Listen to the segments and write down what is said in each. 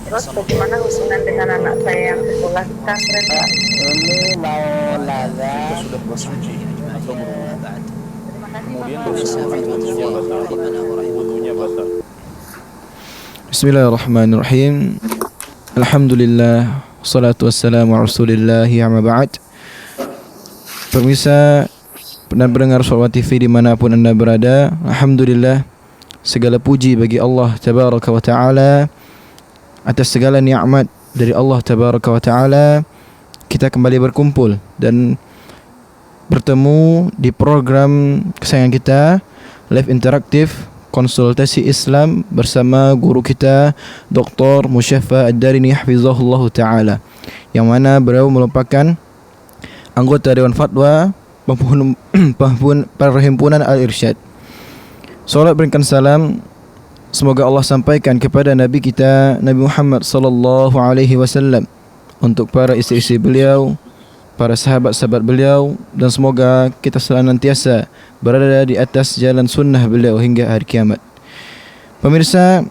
Terus bagaimana hubungan dengan anak saya yang sekolah di pesantren, Pak? Ini mau nanya. Kita sudah bersuci atau berwudu. Terima kasih, Kemudian Bapak. bersamaan wudunya basah. Wudunya basah. Bismillahirrahmanirrahim. Alhamdulillah, salatu wassalamu ala rasulillahi amma ba'd. Pemirsa dan pendengar Shalawat TV dimanapun anda berada, Alhamdulillah, segala puji bagi Allah Tabaraka wa Ta'ala atas segala nikmat dari Allah Tabaraka wa Ta'ala. Kita kembali berkumpul dan bertemu di program kesayangan kita, Live Interaktif Konsultasi Islam bersama guru kita Dr. Musyaffa Ad-Darini Hafizahullah Ta'ala, yang mana beliau merupakan anggota Dewan Fatwa Perhimpunan Al-Irsyad. Salat berikan salam semoga Allah sampaikan kepada Nabi kita Nabi Muhammad sallallahu alaihi wasallam, untuk para istri-istri beliau, para sahabat-sahabat beliau, dan semoga kita senantiasa berada di atas jalan sunnah beliau hingga hari kiamat. Pemirsa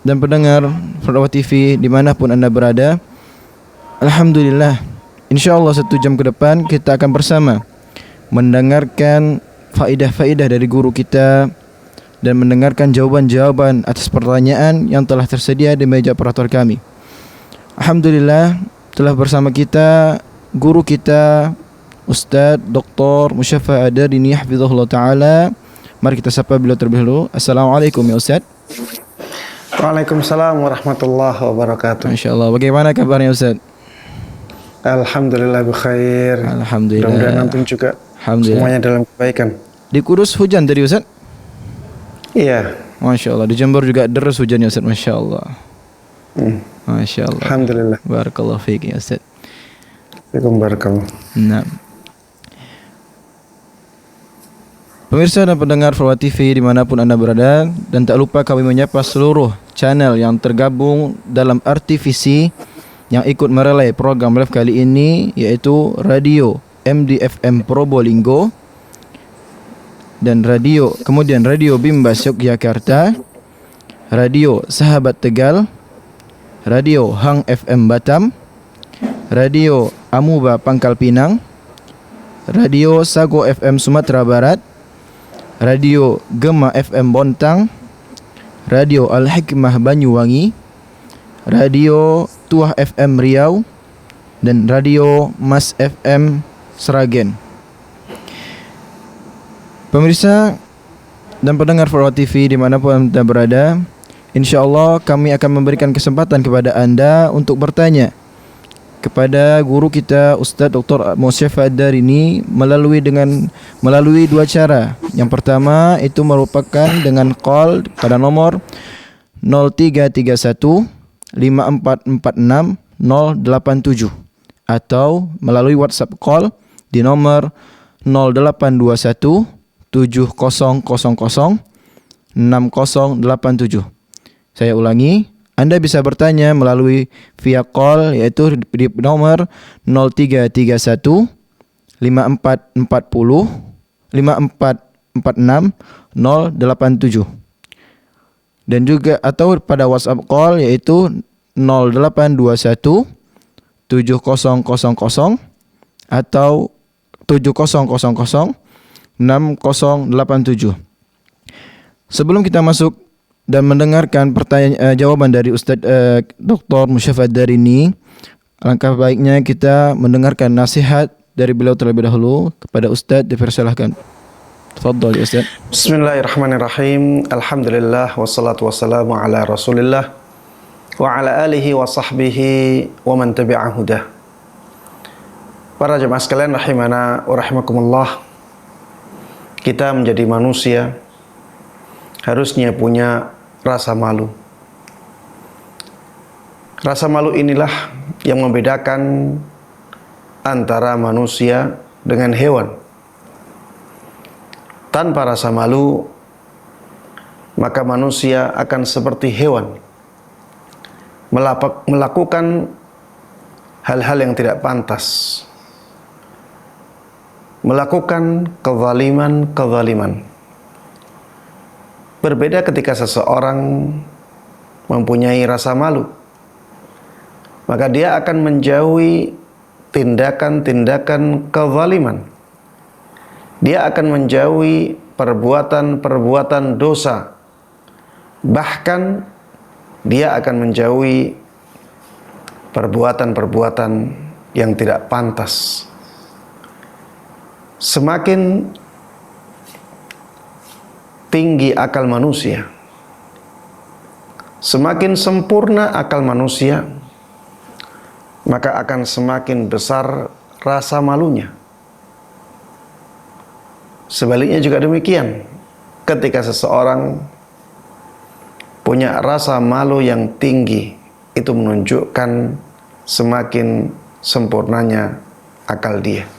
dan pendengar Shalawat TV dimanapun anda berada, Alhamdulillah, InsyaAllah 1 jam ke depan kita akan bersama mendengarkan faedah-faedah dari guru kita dan mendengarkan jawaban-jawaban atas pertanyaan yang telah tersedia di meja operator kami. Alhamdulillah, telah bersama kita guru kita Ustaz Dr. Musyaffa Ad-Darini Hafizahullah Ta'ala. Mari kita sapa beliau terlebih dahulu. Assalamualaikum ya Ustaz. Waalaikumsalam warahmatullahi wabarakatuh. MasyaAllah, bagaimana kabarnya Ustaz? Alhamdulillah bikhair. Alhamdulillah. Mudah-mudahan antum juga Alhamdulillah. semuanya dalam kebaikan. Di Kudus hujan tadi Ustaz? Iya. Masya Allah. Di Jember juga deras hujannya Ustaz. Masya Allah. Masya Allah. Alhamdulillah. Barakallahu fiik ya Ustaz. Barakallah. Nah, pemirsa dan pendengar Shalawat TV dimanapun anda berada, dan tak lupa kami menyapa seluruh channel yang tergabung dalam RTVC yang ikut merelay program live kali ini, yaitu Radio MDFM Probolinggo dan kemudian Radio Bimbas Yogyakarta, Radio Sahabat Tegal, Radio Hang FM Batam, Radio Amuba Pangkal Pinang, Radio Sago FM Sumatera Barat, Radio Gema FM Bontang, Radio Al-Hikmah Banyuwangi, Radio Tuah FM Riau, dan Radio Mas FM Sragen. Pemirsa dan pendengar Shalawat TV dimanapun anda berada, InsyaAllah kami akan memberikan kesempatan kepada anda untuk bertanya kepada guru kita Ustaz Dr. Musyaffa Ad-Darini melalui 2 cara. Yang pertama itu merupakan dengan call pada nomor 0331 5446 087 atau melalui WhatsApp call di nomor 0821 7000 6087. Saya ulangi, Anda bisa bertanya melalui via call, yaitu di nomor 0331 5440 5446 087, dan juga atau pada WhatsApp call yaitu 0821 7000 atau 7000 6087. Sebelum kita masuk dan mendengarkan jawaban dari Ustaz Dr. Musyaffa Ad-Darini, alangkah baiknya kita mendengarkan nasihat dari beliau terlebih dahulu. Kepada Ustaz dipersilahkan. Tafadhal ya Ustaz. Bismillahirrahmanirrahim. Alhamdulillah wassalatu wassalamu ala Rasulillah wa ala alihi wa sahbihi wa man tabi'a hudah. Para jemaah sekalian rahimana wa rahimakumullah. Kita menjadi manusia harusnya punya rasa malu. Rasa malu inilah yang membedakan antara manusia dengan hewan. Tanpa rasa malu, maka manusia akan seperti hewan, melakukan hal-hal yang tidak pantas, melakukan kezaliman. Berbeda ketika seseorang mempunyai rasa malu. maka dia akan menjauhi tindakan-tindakan kezaliman. Dia akan menjauhi perbuatan-perbuatan dosa. Bahkan dia akan menjauhi perbuatan-perbuatan yang tidak pantas. Semakin tinggi akal manusia, semakin sempurna akal manusia, maka akan semakin besar rasa malunya. Sebaliknya juga demikian, ketika seseorang punya rasa malu yang tinggi, itu menunjukkan semakin sempurnanya akal dia.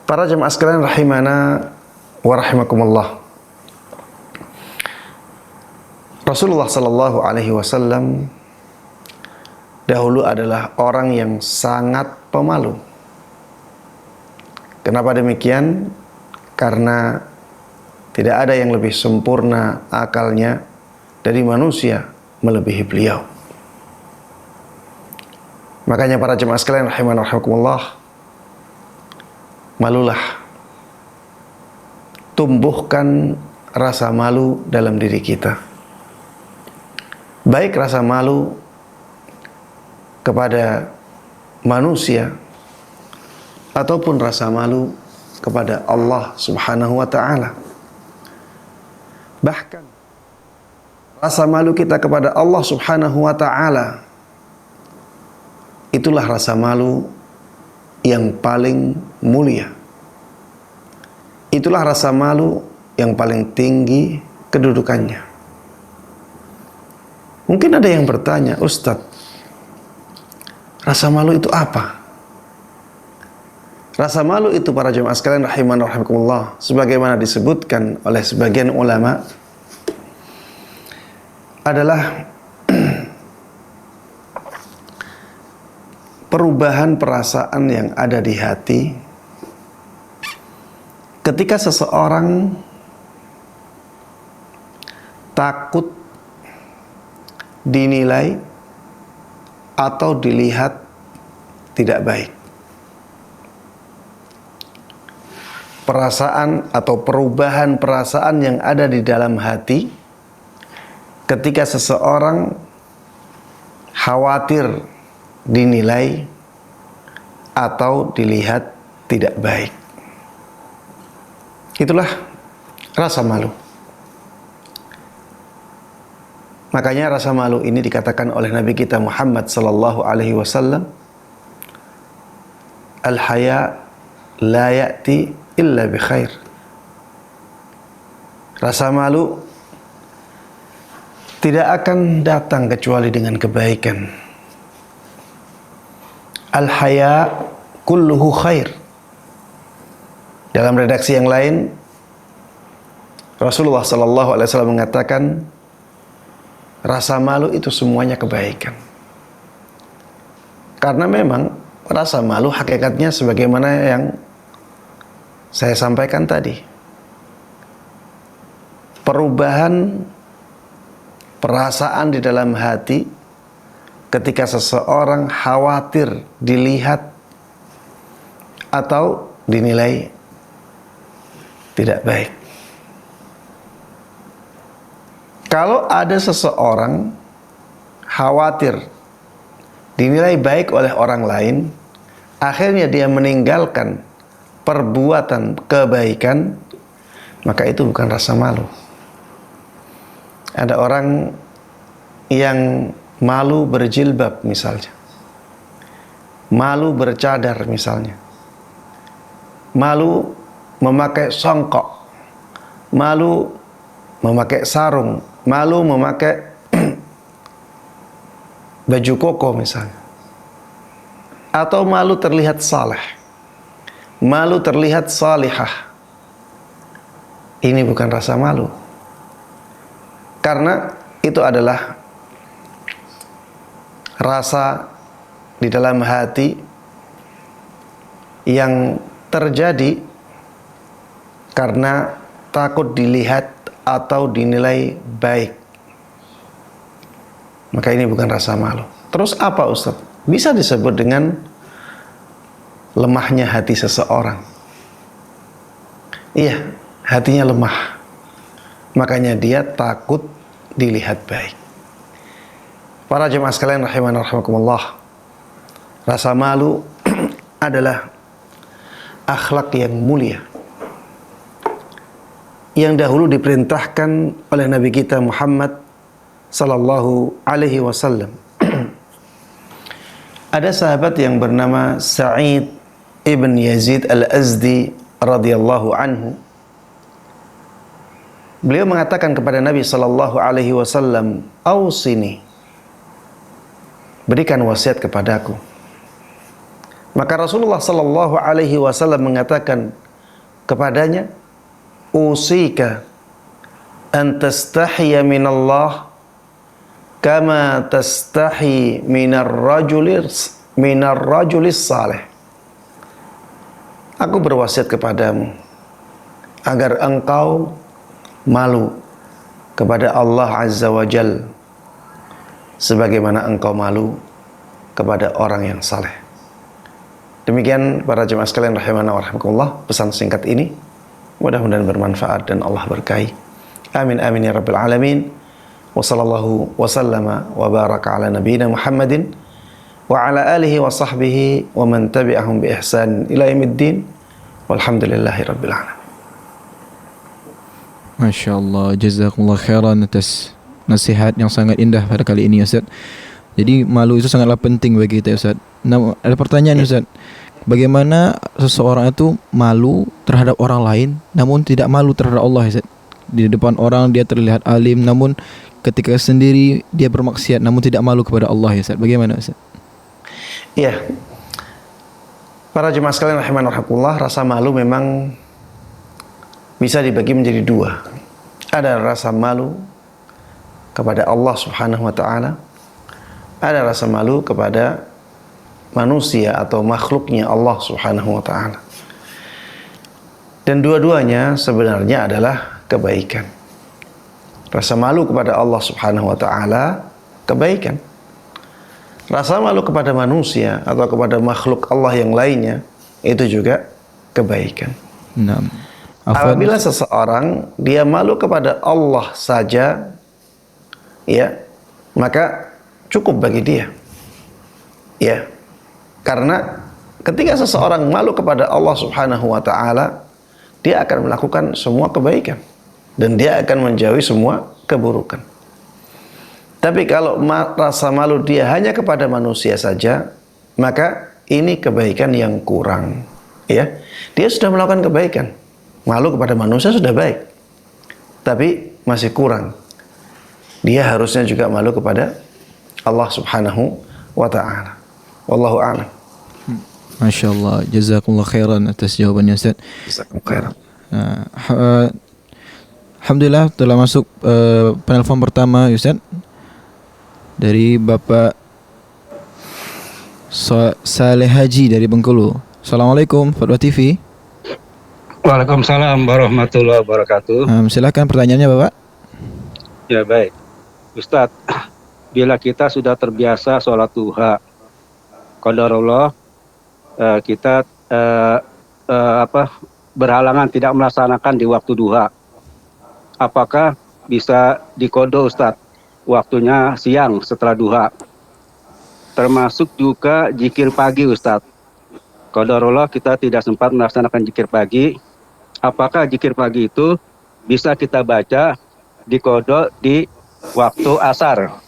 Para jemaah sekalian rahimana wa rahimakumullah, Rasulullah sallallahu alaihi wasallam dahulu adalah orang yang sangat pemalu. Kenapa demikian? Karena tidak ada yang lebih sempurna akalnya dari manusia melebihi beliau. Makanya para jemaah sekalian rahimana rahimakumullah, malulah, tumbuhkan rasa malu dalam diri kita. Baik rasa malu kepada manusia ataupun rasa malu kepada Allah Subhanahu wa ta'ala. Bahkan rasa malu kita kepada Allah Subhanahu wa ta'ala, itulah rasa malu yang paling mulia. Itulah rasa malu yang paling tinggi kedudukannya. Mungkin ada yang bertanya, Ustadz, rasa malu itu apa? Rasa malu itu para jemaah sekalian rahimana rahimakumullah, sebagaimana disebutkan oleh sebagian ulama, adalah perubahan perasaan yang ada di hati ketika seseorang takut dinilai atau dilihat tidak baik. Perasaan atau perubahan perasaan yang ada di dalam hati ketika seseorang khawatir dinilai atau dilihat tidak baik. Itulah rasa malu. Makanya rasa malu ini dikatakan oleh Nabi kita Muhammad sallallahu alaihi wasallam, al-haya la ya'ti illa bi khair. Rasa malu tidak akan datang kecuali dengan kebaikan. Al-haya kulluhu khair. Dalam redaksi yang lain, Rasulullah sallallahu alaihi wasallam mengatakan, rasa malu itu semuanya kebaikan. Karena memang rasa malu hakikatnya sebagaimana yang saya sampaikan tadi, perubahan perasaan di dalam hati ketika seseorang khawatir dilihat atau dinilai tidak baik. Kalau ada seseorang khawatir dinilai baik oleh orang lain, akhirnya dia meninggalkan perbuatan kebaikan, maka itu bukan rasa malu. Ada orang yang malu berjilbab misalnya, malu bercadar misalnya, malu memakai songkok, malu memakai sarung, malu memakai baju koko misalnya, atau malu terlihat saleh, malu terlihat salihah. Ini bukan rasa malu, karena itu adalah rasa di dalam hati yang terjadi karena takut dilihat atau dinilai baik. Maka ini bukan rasa malu. Terus apa Ustaz? Bisa disebut dengan lemahnya hati seseorang. Iya, hatinya lemah. Makanya dia takut dilihat baik. Para jemaah sekalian rahimani rahimakumullah. Rasa malu adalah akhlak yang mulia, yang dahulu diperintahkan oleh Nabi kita Muhammad sallallahu alaihi wasallam. Ada sahabat yang bernama Sa'id ibn Yazid al-Azdi radhiyallahu anhu. Beliau mengatakan kepada Nabi sallallahu alaihi wasallam, "Ausini, berikan wasiat kepadaku." Maka Rasulullah sallallahu alaihi wasallam mengatakan kepadanya, "Usika an tastahiya minallah kama tastahi minar rajulis salih." Aku berwasiat kepadamu agar engkau malu kepada Allah Azza wa Jal sebagaimana engkau malu kepada orang yang saleh. Demikian para jemaah sekalian rahimana wa rahimakumullah, pesan singkat ini mudah-mudahan bermanfaat dan Allah berkahi. Amin amin ya rabbil alamin. Wa sallallahu wa sallama wa baraka ala nabiyyina Muhammadin wa ala alihi wa sahbihi wa man tabi'ahum bi ihsan ila yaumiddin. Walhamdulillahi rabbil alamin. Masya Allah, jazakumullah khairan atas nasihat yang sangat indah pada kali ini Ustaz. Jadi malu itu sangatlah penting bagi kita Ustaz. Nah, ada pertanyaan Ustaz, bagaimana seseorang itu malu terhadap orang lain namun tidak malu terhadap Allah Ustaz? Di depan orang dia terlihat alim, namun ketika sendiri dia bermaksiat namun tidak malu kepada Allah Ustaz. Bagaimana Ustaz? Iya. Para jemaah sekalian rahimani rahimakumullah, rasa malu memang bisa dibagi menjadi dua. Ada rasa malu kepada Allah Subhanahu wa taala, ada rasa malu kepada manusia atau makhluknya Allah Subhanahu wa taala. Dan dua-duanya sebenarnya adalah kebaikan. Rasa malu kepada Allah Subhanahu wa taala kebaikan. Rasa malu kepada manusia atau kepada makhluk Allah yang lainnya itu juga kebaikan. Nah, apabila seseorang dia malu kepada Allah saja, ya, maka cukup bagi dia. Ya. Karena ketika seseorang malu kepada Allah Subhanahu wa taala, dia akan melakukan semua kebaikan dan dia akan menjauhi semua keburukan. Tapi kalau rasa malu dia hanya kepada manusia saja, maka ini kebaikan yang kurang. Ya, dia sudah melakukan kebaikan. Malu kepada manusia sudah baik, tapi masih kurang. Dia harusnya juga malu kepada Allah Subhanahu wa ta'ala. Wallahu a'lam. Masya Allah, jazakumullah khairan atas jawabannya Ustaz. Jazakumullah khairan. Alhamdulillah telah masuk penelpon pertama Ustaz dari Bapak Saleh Haji dari Bengkulu. Assalamualaikum Fatwa TV. Waalaikumsalam warahmatullahi wabarakatuh. Silakan pertanyaannya Bapak. Ya baik, Ustadz, bila kita sudah terbiasa sholat duha, qadarullah kita berhalangan tidak melaksanakan di waktu duha, apakah bisa diqodo Ustadz waktunya siang setelah duha? Termasuk juga zikir pagi Ustadz. Qadarullah kita tidak sempat melaksanakan zikir pagi, apakah zikir pagi itu bisa kita baca di qada di waktu asar?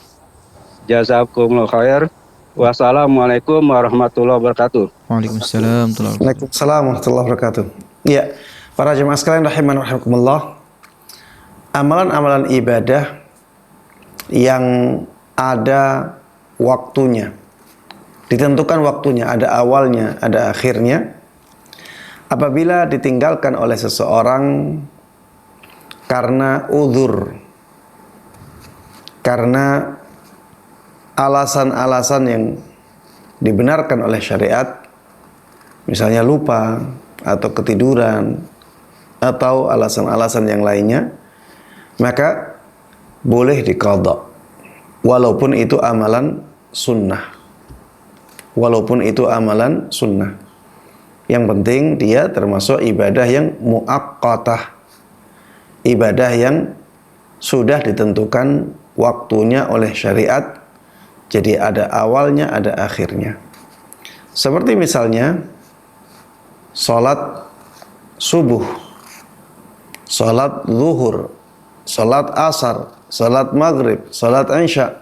Jazakumullah khair. Wassalamualaikum warahmatullahi wabarakatuh. Waalaikumsalam warahmatullahi wabarakatuh. Ya, para jemaah sekalian rahimani rahimakumullah, amalan-amalan ibadah yang ada waktunya, ditentukan waktunya, ada awalnya, ada akhirnya. Apabila ditinggalkan oleh seseorang karena uzur, karena alasan-alasan yang dibenarkan oleh syariat, misalnya lupa atau ketiduran atau alasan-alasan yang lainnya, maka boleh diqadha walaupun itu amalan sunnah. Walaupun itu amalan sunnah. Yang penting dia termasuk ibadah yang muaqqatah. Ibadah yang sudah ditentukan waktunya oleh syariat. Jadi ada awalnya, ada akhirnya. Seperti misalnya salat subuh, salat zuhur, salat asar, salat maghrib, salat isya.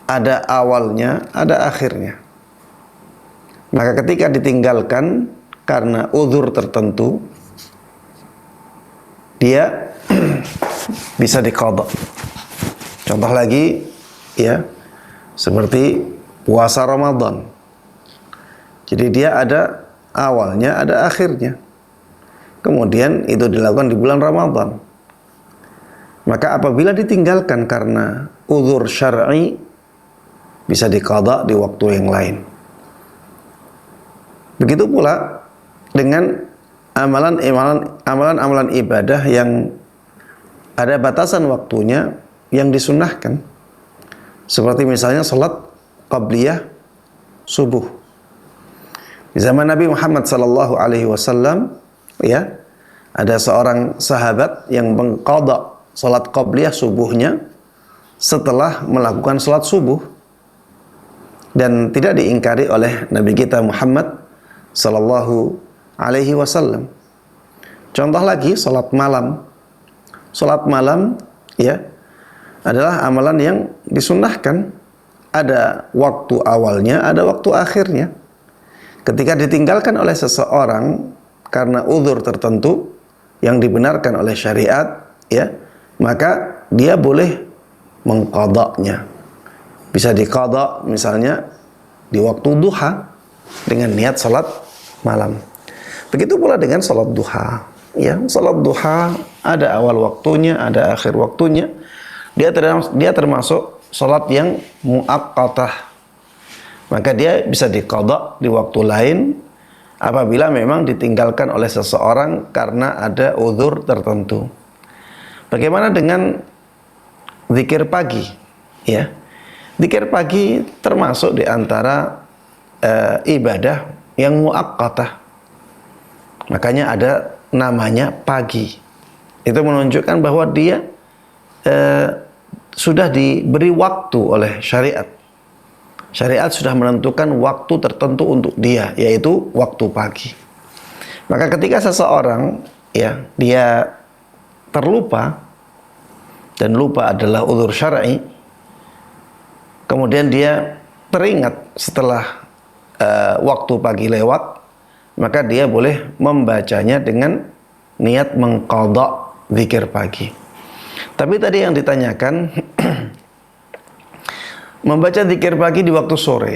Ada awalnya, ada akhirnya. Maka ketika ditinggalkan karena uzur tertentu, dia bisa diqadha. Contoh lagi, ya, seperti puasa Ramadan. Jadi dia ada awalnya, ada akhirnya. Kemudian itu dilakukan di bulan Ramadan. Maka apabila ditinggalkan karena uzur syar'i, bisa diqadha di waktu yang lain. Begitu pula dengan amalan-amalan ibadah yang ada batasan waktunya yang disunnahkan. Seperti misalnya salat qabliyah subuh. Di zaman Nabi Muhammad sallallahu alaihi wasallam, ya, ada seorang sahabat yang mengqadha salat qabliyah subuhnya setelah melakukan salat subuh, dan tidak diingkari oleh Nabi kita Muhammad sallallahu alaihi wasallam. Contoh lagi, salat malam. Salat malam, ya, adalah amalan yang disunnahkan. Ada waktu awalnya, ada waktu akhirnya. Ketika ditinggalkan oleh seseorang karena uzur tertentu yang dibenarkan oleh syariat, ya, maka dia boleh mengqadhanya. Bisa diqadha misalnya di waktu duha dengan niat salat malam. Begitu pula dengan salat duha. Ya, salat duha ada awal waktunya, ada akhir waktunya. Dia termasuk salat yang muaqqatah. Maka dia bisa diqadha di waktu lain apabila memang ditinggalkan oleh seseorang karena ada uzur tertentu. Bagaimana dengan zikir pagi? Ya, zikir pagi termasuk di antara ibadah yang muaqqatah. Makanya ada namanya pagi. Itu menunjukkan bahwa dia sudah diberi waktu oleh syariat. Syariat sudah menentukan waktu tertentu untuk dia, yaitu waktu pagi. Maka ketika seseorang, ya, dia terlupa, dan lupa adalah uzur syar'i, kemudian dia teringat setelah waktu pagi lewat, maka dia boleh membacanya dengan niat mengqadha zikir pagi. Tapi tadi yang ditanyakan membaca zikir pagi di waktu sore.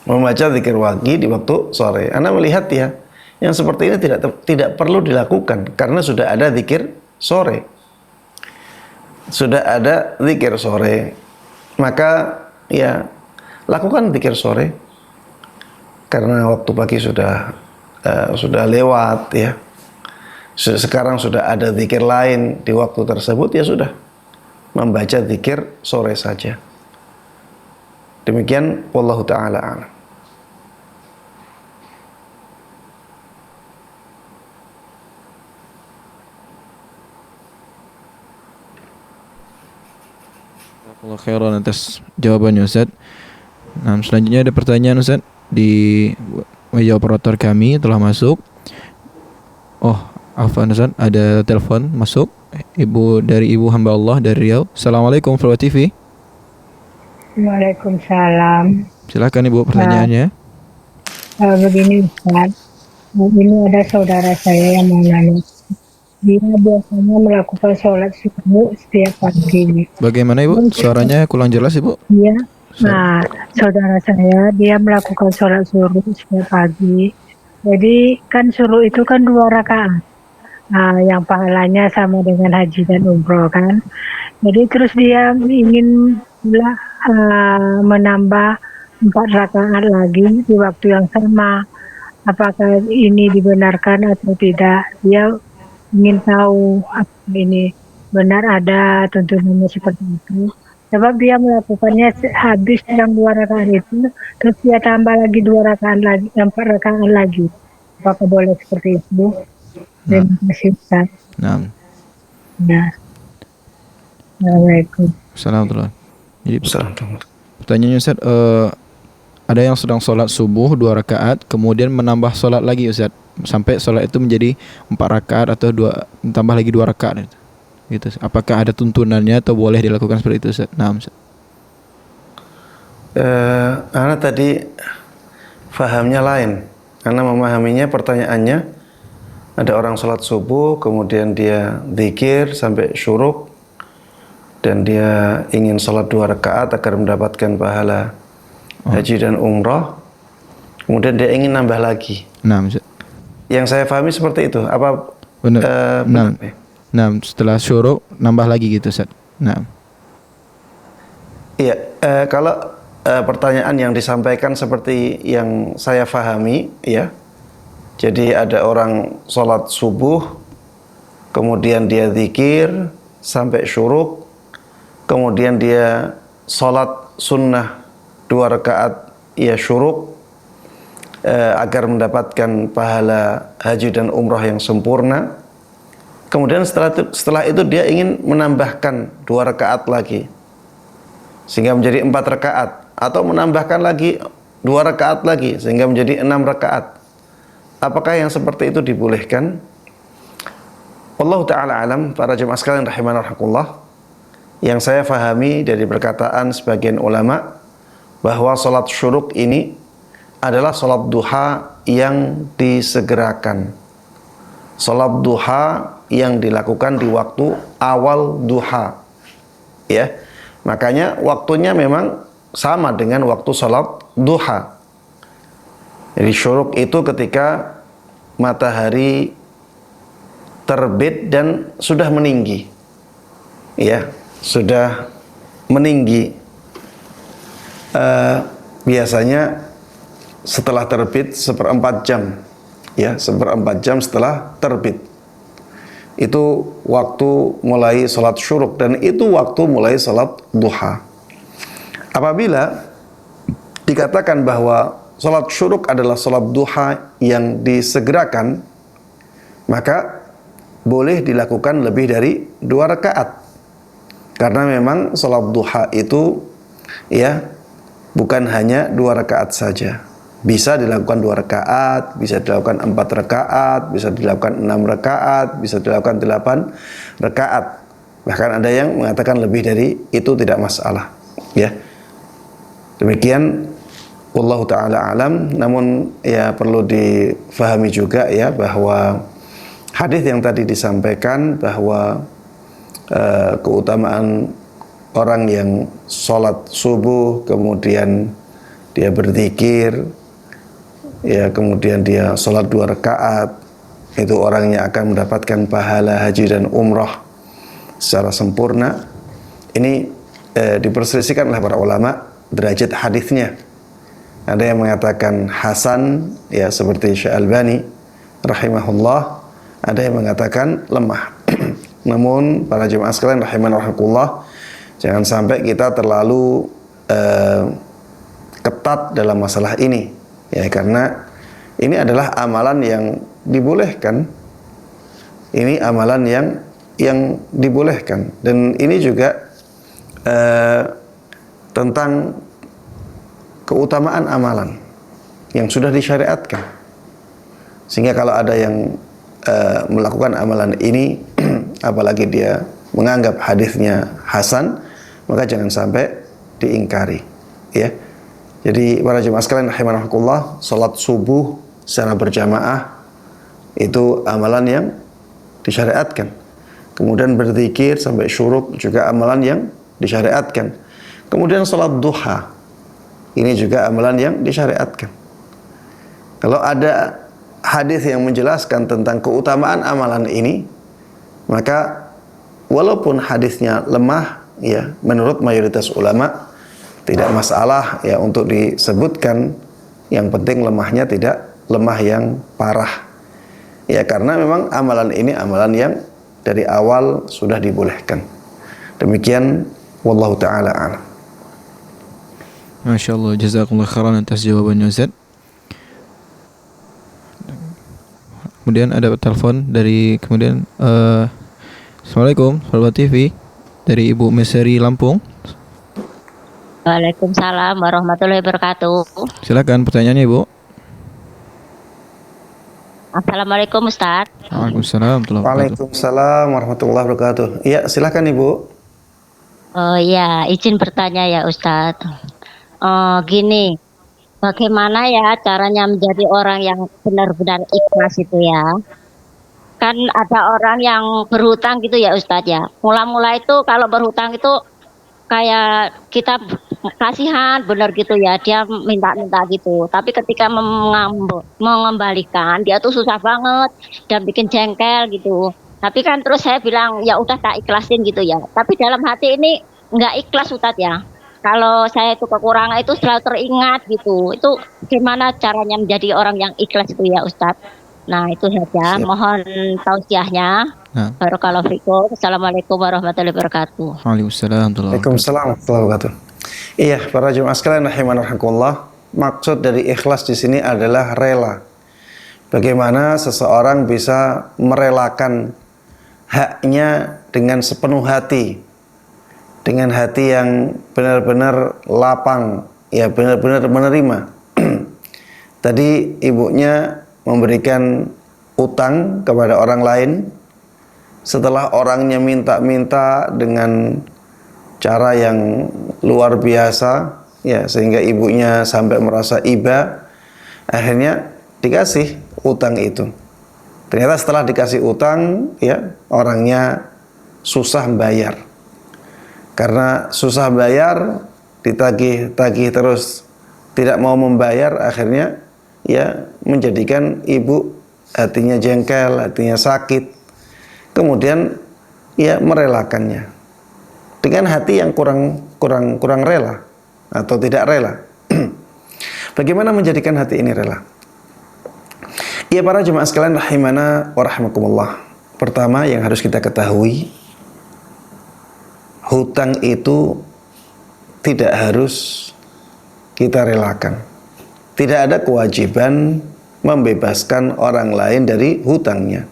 Membaca zikir pagi di waktu sore. Anda melihat, ya, yang seperti ini tidak perlu dilakukan karena sudah ada zikir sore. Sudah ada zikir sore. Maka, ya, lakukan zikir sore. Karena waktu pagi sudah lewat, ya. Sekarang sudah ada zikir lain di waktu tersebut, ya sudah, membaca zikir sore saja. Demikian, wallahu ta'ala a'lam. Jazakallahu khairan atas jawabannya, Ustaz. Nah, selanjutnya ada pertanyaan, Ustaz, di meja operator kami telah masuk. Oh, afwan, Ustaz, ada telepon masuk. Ibu hamba Allah dari Riau. Assalamualaikum warahmatullahi TV. Waalaikumsalam. Silakan Ibu pertanyaannya. Begini Ustaz, ini ada saudara saya yang mau nanya. Dia biasanya melakukan sholat subuh setiap pagi. Bagaimana Ibu? Suaranya kurang jelas Ibu. Iya. Nah, saudara saya dia melakukan sholat subuh setiap pagi. Jadi kan subuh itu kan 2 rakaat. Nah, yang pahalanya sama dengan haji dan umroh kan. Jadi terus dia ingin menambah 4 rakaat lagi di waktu yang sama. Apakah ini dibenarkan atau tidak? Dia ingin tahu apa ini benar ada tuntunannya seperti itu. Sebab dia melakukannya habis yang 2 rakaat itu, terus dia tambah lagi 2 rakaat lagi, 4 rakaat lagi. Apakah boleh seperti itu? Terima kasih Ustaz. Nah, Nah, Assalamualaikum. Assalamualaikum. Jadi Assalamualaikum. pertanyaannya Ustaz, ada yang sedang sholat subuh 2 rakaat, kemudian menambah sholat lagi Ustaz, sampai sholat itu menjadi 4 rakaat atau tambah lagi 2 rakaat gitu. Apakah ada tuntunannya atau boleh dilakukan seperti itu Ustaz? Nah, Ustaz. Ana tadi fahamnya lain. Karena memahaminya pertanyaannya, ada orang sholat subuh, kemudian dia zikir sampai syuruk, dan dia ingin sholat 2 rakaat agar mendapatkan pahala haji dan umrah, kemudian dia ingin nambah lagi. Nah, Ustaz. Yang saya pahami seperti itu. Apa Benar. benar ya? Nah, setelah syuruk nambah lagi gitu Ustaz. Nah. Iya, kalau pertanyaan yang disampaikan seperti yang saya pahami, ya. Jadi ada orang sholat subuh, kemudian dia zikir sampai syuruk, kemudian dia sholat sunnah 2 rakaat, ya syuruk, agar mendapatkan pahala haji dan umrah yang sempurna. Kemudian setelah itu dia ingin menambahkan 2 rakaat lagi, sehingga menjadi 4 rakaat, atau menambahkan lagi 2 rakaat lagi sehingga menjadi 6 rakaat. Apakah yang seperti itu dibolehkan? Wallahu ta'ala alam. Para jemaah sekalian rahimanallah, yang saya fahami dari perkataan sebagian ulama, bahwa sholat syuruk ini adalah sholat duha yang disegerakan, sholat duha yang dilakukan di waktu awal duha, ya. Makanya waktunya memang sama dengan waktu sholat duha. Jadi syuruk itu ketika matahari terbit dan sudah meninggi, ya, sudah meninggi. Biasanya setelah terbit 1/4 jam, ya, 1/4 jam setelah terbit. Itu waktu mulai sholat syuruk, dan itu waktu mulai sholat duha. Apabila dikatakan bahwa sholat syuruk adalah sholat duha yang disegerakan, maka boleh dilakukan lebih dari 2 rakaat. Karena memang sholat duha itu, ya, bukan hanya 2 rakaat saja. Bisa dilakukan 2 rakaat, bisa dilakukan 4 rakaat, bisa dilakukan 6 rakaat, bisa dilakukan 8 rakaat. Bahkan ada yang mengatakan lebih dari itu tidak masalah, ya. Demikian wallahu ta'ala alam. Namun ya perlu difahami juga, ya, bahwa hadis yang tadi disampaikan bahwa keutamaan orang yang sholat subuh kemudian dia berzikir, ya, kemudian dia sholat 2 rakaat, itu orangnya akan mendapatkan pahala haji dan umrah secara sempurna. Ini diperselisihkan oleh para ulama derajat hadisnya. Ada yang mengatakan hasan, ya, seperti Syekh Albani rahimahullah. Ada yang mengatakan lemah. Namun para jemaah sekalian rahimanallah, jangan sampai kita terlalu ketat dalam masalah ini, ya, karena ini adalah amalan yang dibolehkan. Ini amalan yang dibolehkan, dan ini juga tentang keutamaan amalan yang sudah disyariatkan. Sehingga kalau ada yang melakukan amalan ini apalagi dia menganggap hadisnya hasan, maka jangan sampai diingkari, ya. Jadi para jemaah sekalian rahimanallah, salat subuh secara berjamaah itu amalan yang disyariatkan. Kemudian berzikir sampai syuruk juga amalan yang disyariatkan. Kemudian salat duha ini juga amalan yang disyariatkan. Kalau ada hadis yang menjelaskan tentang keutamaan amalan ini, maka walaupun hadisnya lemah, ya, menurut mayoritas ulama tidak masalah, ya, untuk disebutkan. Yang penting lemahnya tidak lemah yang parah, ya, karena memang amalan ini amalan yang dari awal sudah dibolehkan. Demikian Wallahu taala a'lam. Masya Allah, jazakumullah khairan atas jawabannya Ustaz. Kemudian ada telepon dari Assalamualaikum sahabat TV dari Ibu Meseri Lampung. Waalaikumsalam warahmatullahi wabarakatuh. Silakan pertanyaannya Ibu. Assalamualaikum Ustaz. Waalaikumsalam warahmatullahi wabarakatuh. Waalaikumsalam warahmatullahi wabarakatuh. Iya, silakan Ibu. Oh ya, izin bertanya ya Ustaz. Gini, bagaimana ya caranya menjadi orang yang benar-benar ikhlas itu ya? Kan ada orang yang berhutang gitu ya Ustaz ya. Mula-mula itu kalau berhutang itu kayak kita kasihan bener gitu ya, dia minta-minta gitu. Tapi ketika mengembalikan dia tuh susah banget dan bikin jengkel gitu. Tapi kan terus saya bilang ya udah tak ikhlasin gitu ya. Tapi dalam hati ini nggak ikhlas Ustaz ya. Kalau saya itu kekurangan itu selalu teringat gitu. Itu gimana caranya menjadi orang yang ikhlas itu ya Ustaz? Nah itu saja. Siap. Mohon tausiahnya. Nah. Barakallahu fikum. Assalamualaikum warahmatullahi wabarakatuh. Waalaikumsalam warahmatullahi wabarakatuh. Waalaikumsalam warahmatullahi wabarakatuh. Iya, para jemaah sekalian rahiman rahimakumullah, maksud dari ikhlas di sini adalah rela. Bagaimana seseorang bisa merelakan haknya dengan sepenuh hati, dengan hati yang benar-benar lapang, ya benar-benar menerima. Tadi ibunya memberikan utang kepada orang lain, setelah orangnya minta-minta dengan cara yang luar biasa, ya sehingga ibunya sampai merasa iba, akhirnya dikasih utang itu. Ternyata setelah dikasih utang, ya orangnya susah bayar. Karena susah bayar, ditagih-tagih terus tidak mau membayar, akhirnya ya menjadikan ibu hatinya jengkel, hatinya sakit. Kemudian ya merelakannya dengan hati yang kurang rela atau tidak rela. Bagaimana menjadikan hati ini rela? Ya para jemaah sekalian rahimana wa rahimakumullah. Pertama yang harus kita ketahui, hutang itu tidak harus kita relakan. Tidak ada kewajiban membebaskan orang lain dari hutangnya.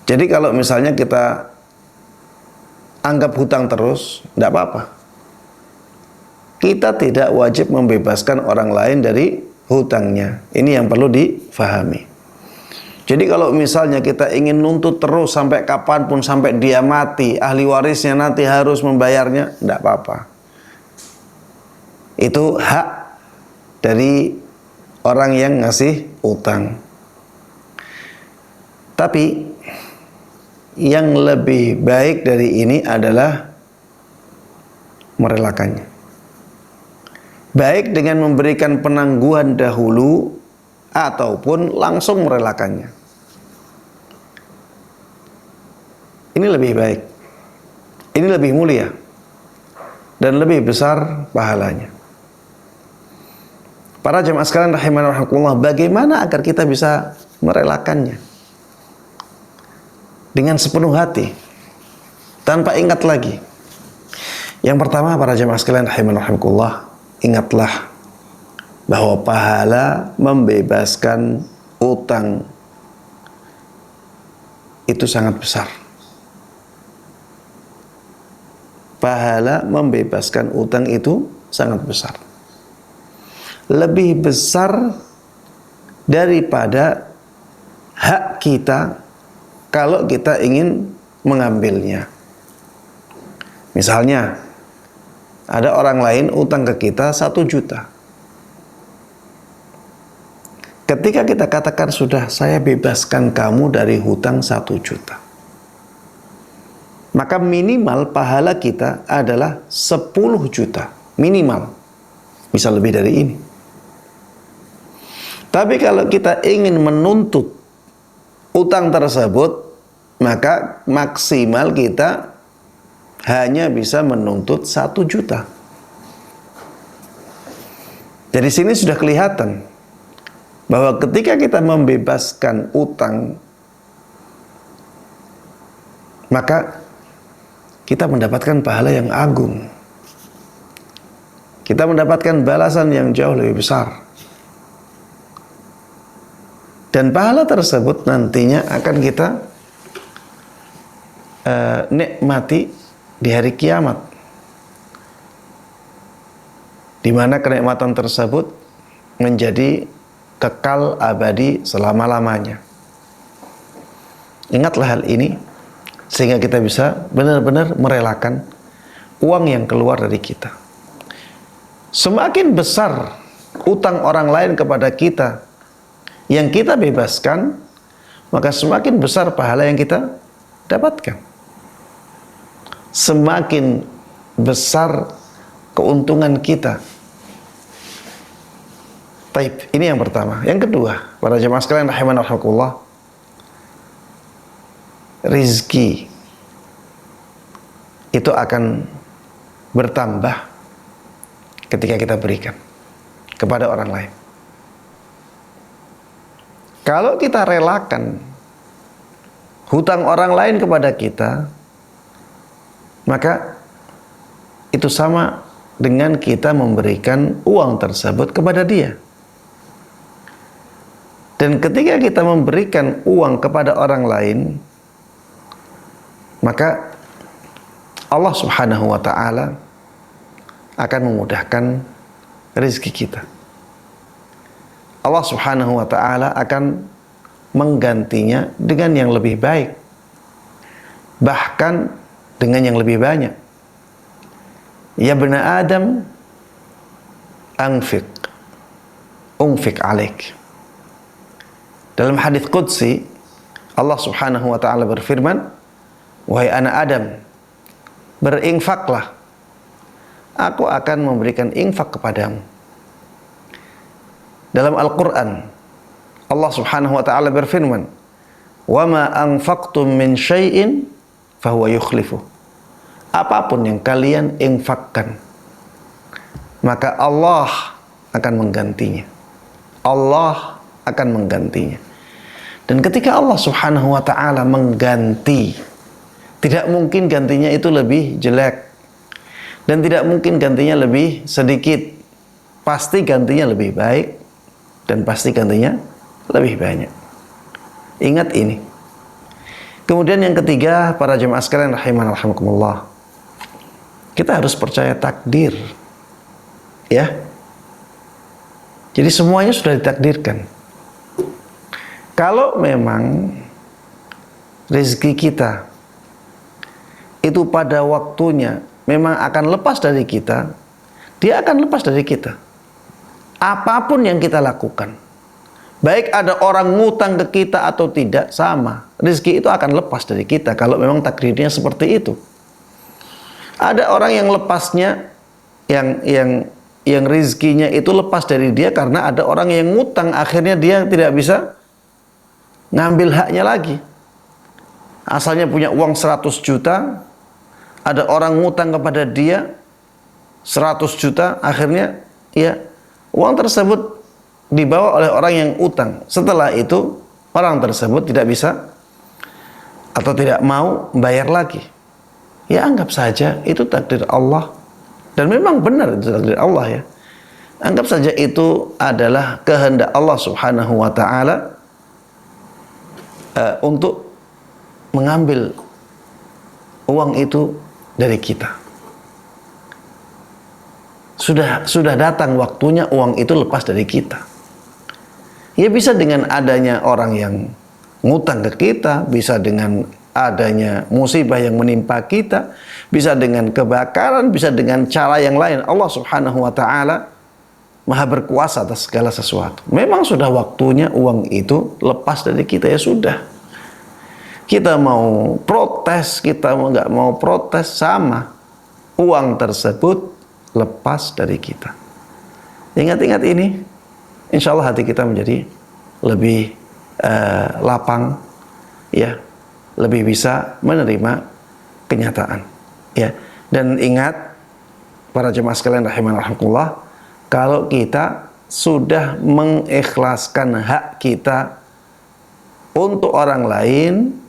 Jadi kalau misalnya kita anggap hutang terus, tidak apa-apa. Kita tidak wajib membebaskan orang lain dari hutangnya. Ini yang perlu difahami. Jadi kalau misalnya kita ingin nuntut terus sampai kapanpun, sampai dia mati, ahli warisnya nanti harus membayarnya, tidak apa-apa. Itu hak dari orang yang ngasih utang. Tapi yang lebih baik dari ini adalah merelakannya. Baik dengan memberikan penangguhan dahulu ataupun langsung merelakannya. Ini lebih baik. Ini lebih mulia dan lebih besar pahalanya. Para jemaah sekalian rahimani wa rahimakumullah, bagaimana agar kita bisa merelakannya dengan sepenuh hati tanpa ingat lagi? Yang pertama para jemaah sekalian rahimani wa rahimakumullah, ingatlah bahwa pahala membebaskan utang itu sangat besar. Pahala membebaskan utang itu sangat besar. Lebih besar daripada hak kita kalau kita ingin mengambilnya. Misalnya ada orang lain utang ke kita 1 juta. Ketika kita katakan sudah saya bebaskan kamu dari hutang 1 juta, maka minimal pahala kita adalah 10 juta. Minimal. Bisa lebih dari ini. Tapi kalau kita ingin menuntut utang tersebut, maka maksimal kita hanya bisa menuntut 1 juta. Dari sini sudah kelihatan bahwa ketika kita membebaskan utang, maka kita mendapatkan pahala yang agung. Kita mendapatkan balasan yang jauh lebih besar. Dan pahala tersebut nantinya akan kita nikmati di hari kiamat, di mana kenikmatan tersebut menjadi kekal abadi selama-lamanya. Ingatlah hal ini sehingga kita bisa benar-benar merelakan uang yang keluar dari kita. Semakin besar utang orang lain kepada kita yang kita bebaskan, maka semakin besar pahala yang kita dapatkan. Semakin besar keuntungan kita. Baik, ini yang pertama. Yang kedua, para jemaah sekalian rahimani wa rahimakumullah, rizki itu akan bertambah ketika kita berikan kepada orang lain. Kalau kita relakan hutang orang lain kepada kita, maka itu sama dengan kita memberikan uang tersebut kepada dia. Dan ketika kita memberikan uang kepada orang lain, maka Allah Subhanahu wa ta'ala akan memudahkan rezeki kita. Allah Subhanahu wa ta'ala akan menggantinya dengan yang lebih baik, bahkan dengan yang lebih banyak. Ya bena Adam, unfik alaik. Dalam hadis qudsi, Allah Subhanahu wa ta'ala berfirman, wahai anak Adam, berinfaklah, aku akan memberikan infak kepadamu. Dalam Al-Quran, Allah Subhanahu wa ta'ala berfirman, wa ma anfaqtum min syai'in fahuwa yukhlifuh. Apapun yang kalian infakkan, maka Allah akan menggantinya. Allah akan menggantinya. Dan ketika Allah Subhanahu wa ta'ala mengganti, tidak mungkin gantinya itu lebih jelek, dan tidak mungkin gantinya lebih sedikit. Pasti gantinya lebih baik, dan pasti gantinya lebih banyak. Ingat ini. Kemudian yang ketiga, para jemaah sekalian rahimani wa rahimakumullah, kita harus percaya takdir. Ya. Jadi semuanya sudah ditakdirkan. Kalau memang rezeki kita itu pada waktunya memang akan lepas dari kita, dia akan lepas dari kita. Apapun yang kita lakukan, baik ada orang ngutang ke kita atau tidak, sama. Rezeki itu akan lepas dari kita kalau memang takdirnya seperti itu. Ada orang yang lepasnya, yang rezekinya itu lepas dari dia karena ada orang yang ngutang, akhirnya dia tidak bisa ngambil haknya lagi. Asalnya punya uang 100 juta, ada orang ngutang kepada dia 100 juta, akhirnya ya uang tersebut dibawa oleh orang yang utang. Setelah itu orang tersebut tidak bisa atau tidak mau bayar lagi. Ya anggap saja itu takdir Allah, dan memang benar itu takdir Allah ya. Anggap saja itu adalah kehendak Allah Subhanahu wa ta'ala untuk mengambil uang itu dari kita. Sudah datang waktunya uang itu lepas dari kita. Ya bisa dengan adanya orang yang ngutang ke kita, bisa dengan adanya musibah yang menimpa kita, bisa dengan kebakaran, bisa dengan cara yang lain. Allah Subhanahu wa ta'ala Maha berkuasa atas segala sesuatu. Memang sudah waktunya uang itu lepas dari kita, ya sudah. Kita mau protes, kita nggak mau protes, sama. Uang tersebut lepas dari kita. Ingat-ingat ini, insya Allah hati kita menjadi lebih lapang, ya, lebih bisa menerima kenyataan, ya. Dan ingat, para jemaah sekalian rahimani wa rahimakumullah, kalau kita sudah mengikhlaskan hak kita untuk orang lain,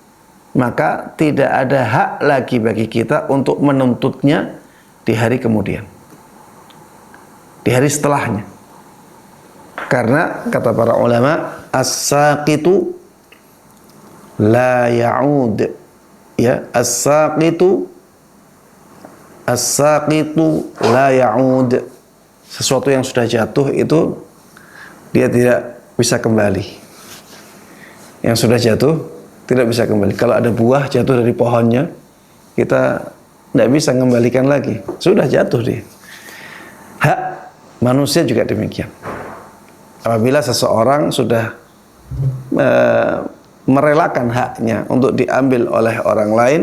maka tidak ada hak lagi bagi kita untuk menuntutnya di hari kemudian, di hari setelahnya. Karena kata para ulama, as-saqitu la ya'ud, ya, as-saqitu la ya'ud. Sesuatu yang sudah jatuh itu dia tidak bisa kembali. Yang sudah jatuh tidak bisa kembali. Kalau ada buah jatuh dari pohonnya, kita tidak bisa mengembalikan lagi. Sudah jatuh dia. Hak manusia juga demikian. Apabila seseorang sudah merelakan haknya untuk diambil oleh orang lain,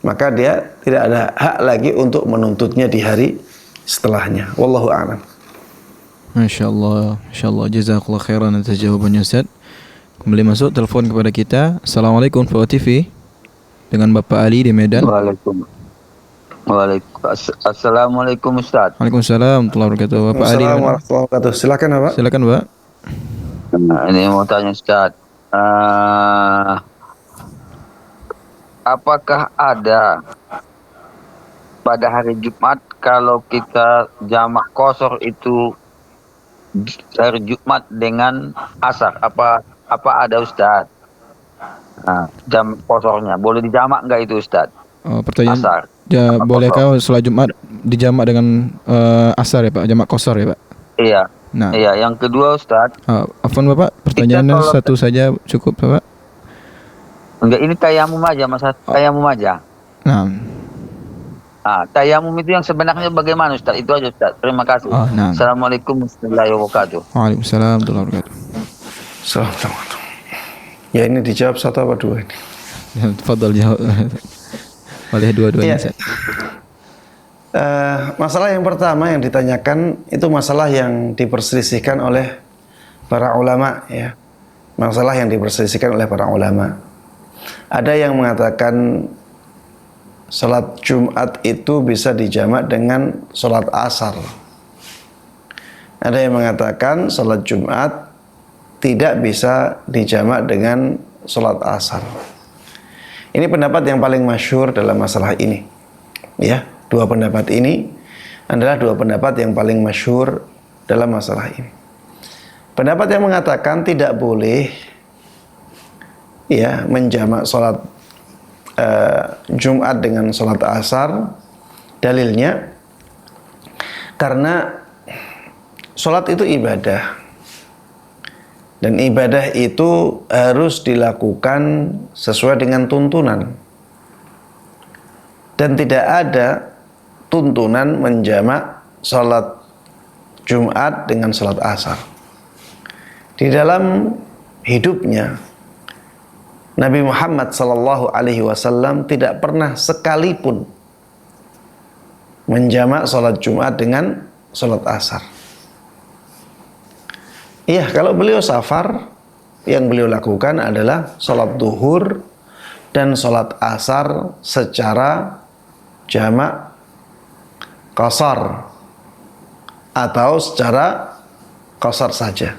maka dia tidak ada hak lagi untuk menuntutnya di hari setelahnya. Wallahu a'lam. Masya Allah, jazakallah khairan atas jawabannya Ustaz. Kembali masuk telepon kepada kita. Assalamualaikum Fuad TV dengan Bapak Ali di Medan. Assalamualaikum Ustaz. Waalaikumsalam warahmatullahi wabarakatuh. Bapak Ali. Assalamualaikum warahmatullahi wabarakatuh. Silakan Bapak. Silakan Pak. Nah, ini mau tanya Ustaz. Apakah ada pada hari Jumat kalau kita jamak qashar itu hari Jumat dengan asar? Apa ada Ustaz? Nah, jam qasharnya boleh dijamak enggak itu Ustaz? Pertanyaan. Asar. Ya, bolehkah sholat Jumat dijamak dengan asar ya Pak? Jamak qashar ya Pak? Iya. Nah. Iya, yang kedua Ustaz. Afwan Bapak, pertanyaannya satu saja cukup Bapak? Enggak, ini tayamum aja, Mas. Tayamum aja. Nah. Tayamum itu yang sebenarnya bagaimana Ustaz? Itu aja Ustaz. Terima kasih. Nah. Assalamualaikum warahmatullahi wabarakatuh. Waalaikumsalam warahmatullahi wabarakatuh. Assalamualaikum. Ya, ini dijawab satu apa dua ini? Ya, tafadhal jawab. Boleh dua-duanya. Ya. Masalah yang pertama yang ditanyakan itu masalah yang diperselisihkan oleh para ulama, ya. Masalah yang diperselisihkan oleh para ulama. Ada yang mengatakan salat Jumat itu bisa dijamak dengan salat asar. Ada yang mengatakan salat Jumat tidak bisa dijamak dengan salat asar. Ini pendapat yang paling masyhur dalam masalah ini. Ya, dua pendapat ini adalah dua pendapat yang paling masyhur dalam masalah ini. Pendapat yang mengatakan tidak boleh ya menjamak salat Jumat dengan salat asar, dalilnya karena salat itu ibadah. Dan ibadah itu harus dilakukan sesuai dengan tuntunan. Dan tidak ada tuntunan menjamak salat Jumat dengan salat asar. Di dalam hidupnya Nabi Muhammad SAW tidak pernah sekalipun menjamak salat Jumat dengan salat asar. Iya, kalau beliau safar, yang beliau lakukan adalah salat duhur dan salat asar secara jamak qashar atau secara qashar saja.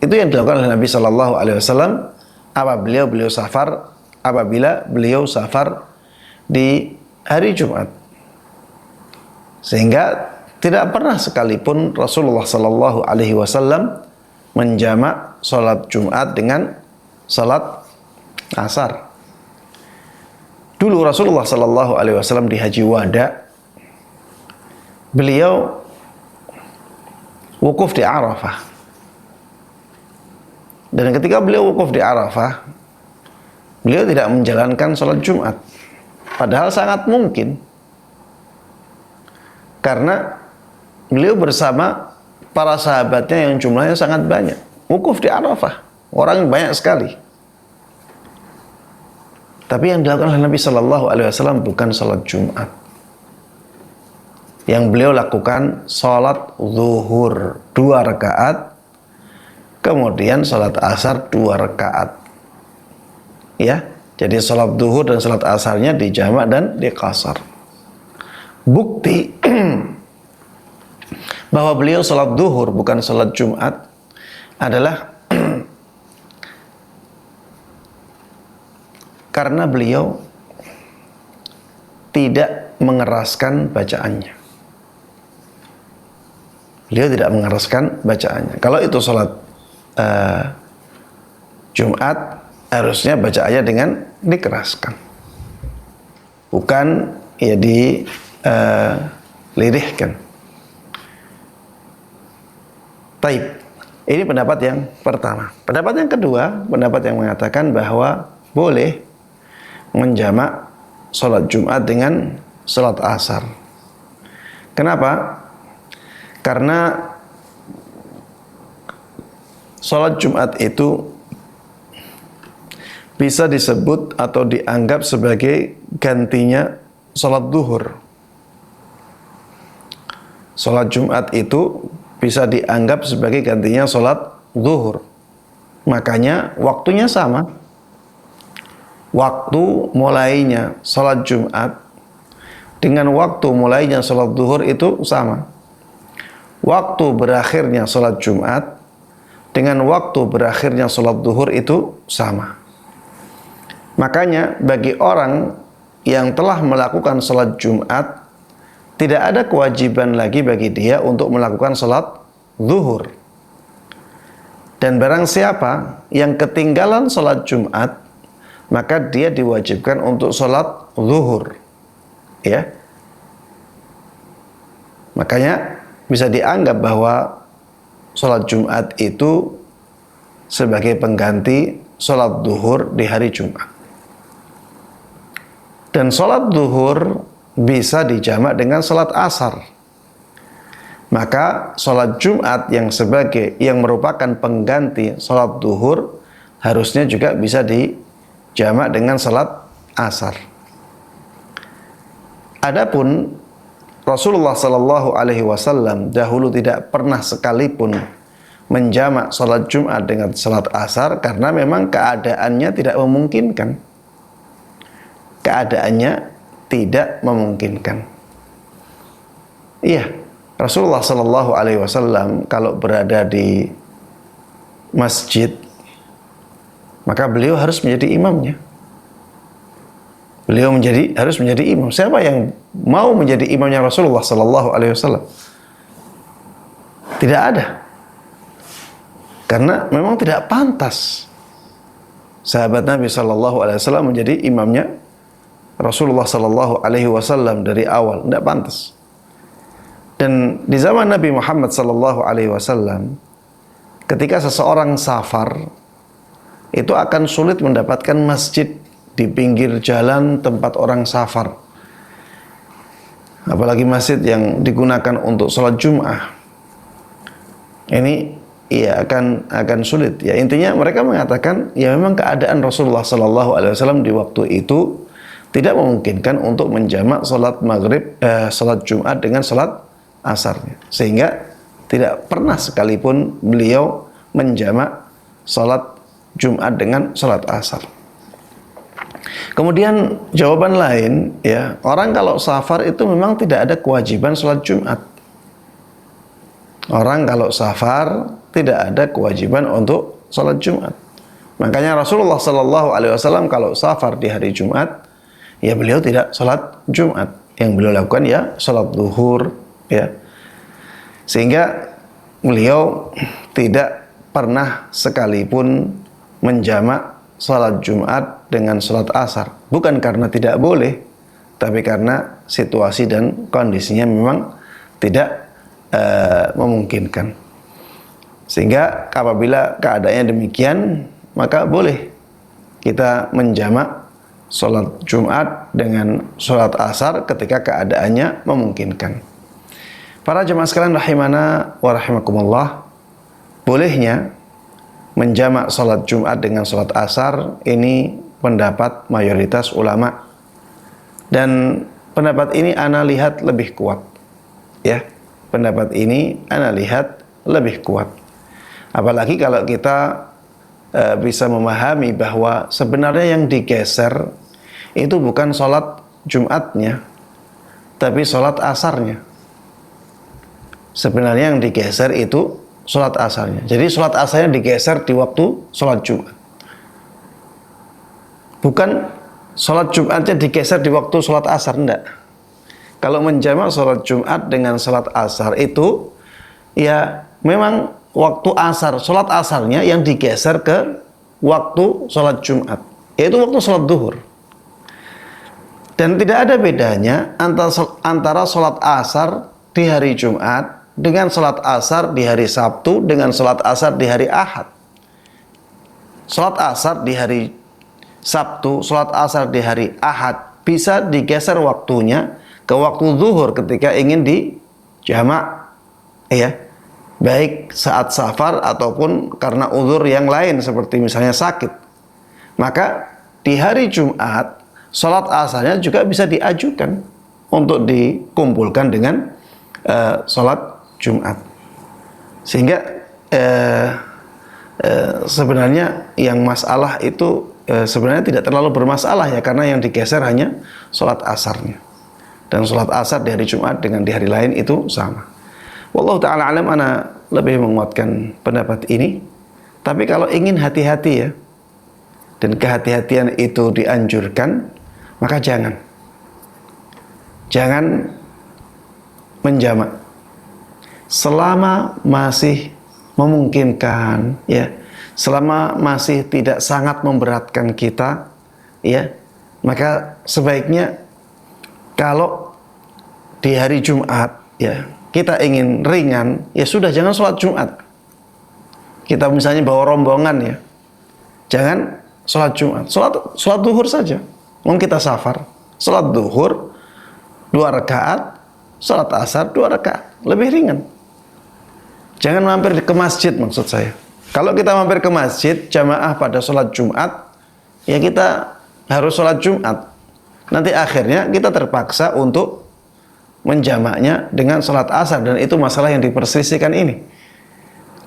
Itu yang dilakukan oleh Nabi SAW apabila beliau safar di hari Jumat. Sehingga tidak pernah sekalipun Rasulullah SAW menjamak salat Jumat dengan salat asar. Dulu Rasulullah SAW di Haji Wada, beliau wukuf di Arafah. Dan ketika beliau wukuf di Arafah, beliau tidak menjalankan salat Jumat. Padahal sangat mungkin, karena beliau bersama para sahabatnya yang jumlahnya sangat banyak. Wukuf di Arafah, orang banyak sekali. Tapi yang dilakukan oleh Nabi SAW bukan salat Jumat. Yang beliau lakukan salat zuhur 2 rakaat, kemudian salat asar 2 rakaat. Ya, jadi salat zuhur dan salat asarnya dijamak dan diqasar. Bukti bahwa beliau salat zuhur bukan salat Jumat adalah Karena beliau tidak mengeraskan bacaannya. Beliau tidak mengeraskan bacaannya. Kalau itu sholat Jumat, harusnya bacaannya dengan dikeraskan, bukan ya dilirihkan. Taib. Ini pendapat yang pertama. Pendapat yang kedua, pendapat yang mengatakan bahwa boleh menjamak sholat Jumat dengan sholat asar. Kenapa? Karena sholat Jumat itu bisa disebut atau dianggap sebagai gantinya sholat duhur. Sholat Jumat itu bisa dianggap sebagai gantinya sholat zuhur. Makanya waktunya sama. Waktu mulainya sholat Jumat dengan waktu mulainya sholat zuhur itu sama. Waktu berakhirnya sholat Jumat dengan waktu berakhirnya sholat zuhur itu sama. Makanya bagi orang yang telah melakukan sholat Jumat, tidak ada kewajiban lagi bagi dia untuk melakukan sholat zuhur. Dan barang siapa yang ketinggalan sholat Jumat, maka dia diwajibkan untuk sholat zuhur. Ya. Makanya bisa dianggap bahwa sholat Jumat itu sebagai pengganti sholat zuhur di hari Jumat. Dan sholat zuhur bisa dijamak dengan sholat asar. Maka sholat Jumat yang merupakan pengganti sholat zuhur harusnya juga bisa dijamak dengan sholat asar. Adapun Rasulullah Shallallahu Alaihi Wasallam dahulu tidak pernah sekalipun menjamak sholat Jumat dengan sholat asar karena memang keadaannya tidak memungkinkan. Keadaannya tidak memungkinkan. Iya, Rasulullah Shallallahu Alaihi Wasallam kalau berada di masjid, maka beliau harus menjadi imamnya. Beliau harus menjadi imam. Siapa yang mau menjadi imamnya Rasulullah Shallallahu Alaihi Wasallam? Tidak ada, karena memang tidak pantas sahabat Nabi Shallallahu Alaihi Wasallam menjadi imamnya Rasulullah Sallallahu Alaihi Wasallam dari awal, tidak pantas. Dan di zaman Nabi Muhammad Sallallahu Alaihi Wasallam, ketika seseorang safar, itu akan sulit mendapatkan masjid di pinggir jalan tempat orang safar. Apalagi masjid yang digunakan untuk sholat Jum'ah. Ini ya akan sulit. Ya intinya mereka mengatakan ya memang keadaan Rasulullah Sallallahu Alaihi Wasallam di waktu itu tidak memungkinkan untuk menjamak sholat maghrib, sholat Jumat dengan sholat asarnya, sehingga tidak pernah sekalipun beliau menjamak sholat Jumat dengan sholat asar. Kemudian jawaban lain, ya orang kalau safar itu memang tidak ada kewajiban sholat Jumat. Orang kalau safar tidak ada kewajiban untuk sholat Jumat. Makanya Rasulullah Sallallahu Alaihi Wasallam kalau safar di hari Jumat, ya beliau tidak sholat Jumat. Yang beliau lakukan ya sholat zuhur, ya. Sehingga beliau tidak pernah sekalipun menjamak sholat Jumat dengan sholat asar. Bukan karena tidak boleh, tapi karena situasi dan kondisinya memang tidak memungkinkan. Sehingga apabila keadaannya demikian, maka boleh kita menjamak sholat Jumat dengan sholat asar ketika keadaannya memungkinkan. Para jemaah sekalian rahimana wa rahimakumullah, bolehnya menjamak sholat Jumat dengan sholat asar ini pendapat mayoritas ulama, dan pendapat ini ana lihat lebih kuat. Ya, pendapat ini ana lihat lebih kuat. Apalagi kalau kita bisa memahami bahwa sebenarnya yang digeser itu bukan sholat Jumatnya, tapi sholat asarnya. Sebenarnya yang digeser itu sholat asarnya. Jadi sholat asarnya digeser di waktu sholat Jumat. Bukan sholat Jumatnya digeser di waktu sholat asar, enggak. Kalau menjamak sholat Jumat dengan sholat asar itu ya memang waktu asar, sholat asarnya yang digeser ke waktu sholat Jumat, yaitu waktu sholat duhur. Dan tidak ada bedanya antara sholat asar di hari Jumat dengan sholat asar di hari Sabtu dengan sholat asar di hari Ahad. Sholat asar di hari Sabtu, sholat asar di hari Ahad bisa digeser waktunya ke waktu zuhur ketika ingin dijamak, ya, baik saat safar ataupun karena uzur yang lain seperti misalnya sakit. Maka di hari Jumat sholat asarnya juga bisa diajukan untuk dikumpulkan dengan sholat Jumat, sehingga sebenarnya yang masalah itu sebenarnya tidak terlalu bermasalah ya, karena yang digeser hanya sholat asarnya, dan sholat asar di hari Jumat dengan di hari lain itu sama. Wallahu ta'ala alam, ana lebih menguatkan pendapat ini. Tapi kalau ingin hati-hati ya, dan kehati-hatian itu dianjurkan, maka jangan menjamak selama masih memungkinkan, ya, selama masih tidak sangat memberatkan kita, ya, maka sebaiknya kalau di hari Jumat, ya, kita ingin ringan, ya sudah, jangan sholat Jumat. Kita misalnya bawa rombongan, ya, jangan sholat Jumat, sholat duhur saja. Mungkin kita safar, sholat duhur 2 rakaat, sholat asar 2 rakaat, lebih ringan. Jangan mampir ke masjid, maksud saya. Kalau kita mampir ke masjid jamaah pada sholat Jumat, ya kita harus sholat Jumat. Nanti akhirnya kita terpaksa untuk menjamaknya dengan sholat asar, dan itu masalah yang diperselisihkan ini.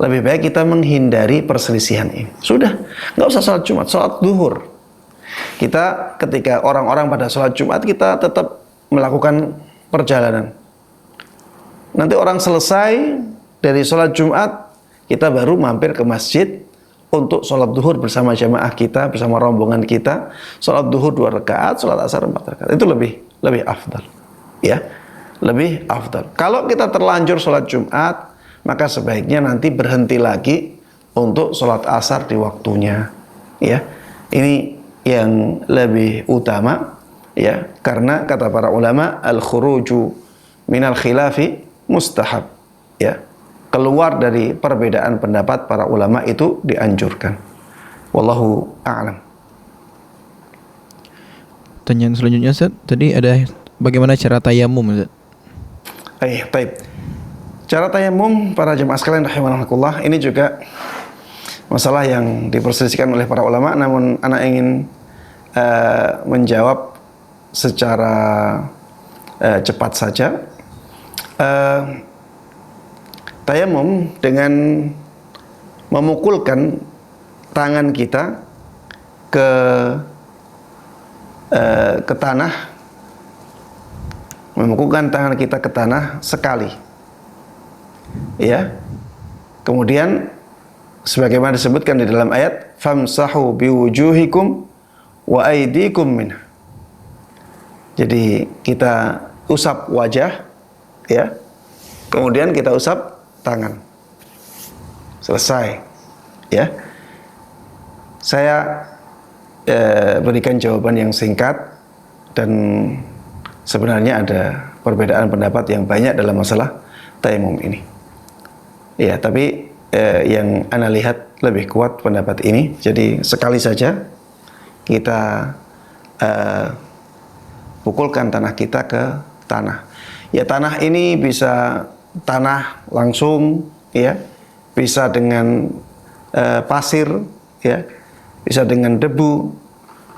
Lebih baik kita menghindari perselisihan ini. Sudah, nggak usah sholat Jumat, sholat duhur. Kita ketika orang-orang pada sholat Jumat, kita tetap melakukan perjalanan. Nanti orang selesai dari sholat Jumat, kita baru mampir ke masjid untuk sholat duhur bersama jamaah kita, bersama rombongan kita. Sholat duhur 2 rakaat, sholat asar 4 rakaat. Itu lebih afdal, ya, lebih afdal. Kalau kita terlanjur sholat Jumat, maka sebaiknya nanti berhenti lagi untuk sholat asar di waktunya, ya. Ini yang lebih utama, ya, karena kata para ulama, al-khuruju minal khilafi mustahab, ya. Keluar dari perbedaan pendapat para ulama itu dianjurkan. Wallahu a'lam. Pertanyaan selanjutnya, Ustaz, tadi ada bagaimana cara tayamum, Ustaz? Baik. Cara tayamum para jemaah sekalian rahimakumullah, ini juga masalah yang diperselisihkan oleh para ulama, namun ana ingin menjawab secara cepat saja. Tayamum dengan memukulkan tangan kita ke tanah, memukulkan tangan kita ke tanah sekali, ya. Kemudian sebagaimana disebutkan di dalam ayat, famsahu biwujuhikum wa aydikum minha. Jadi kita usap wajah, ya, kemudian kita usap tangan. Selesai, ya. Saya berikan jawaban yang singkat, dan sebenarnya ada perbedaan pendapat yang banyak dalam masalah tayamum ini, ya. Tapi yang ana lihat lebih kuat pendapat ini. Jadi sekali saja kita pukulkan tanah kita ke tanah. Ya, tanah ini bisa tanah langsung, ya, bisa dengan pasir, ya, bisa dengan debu,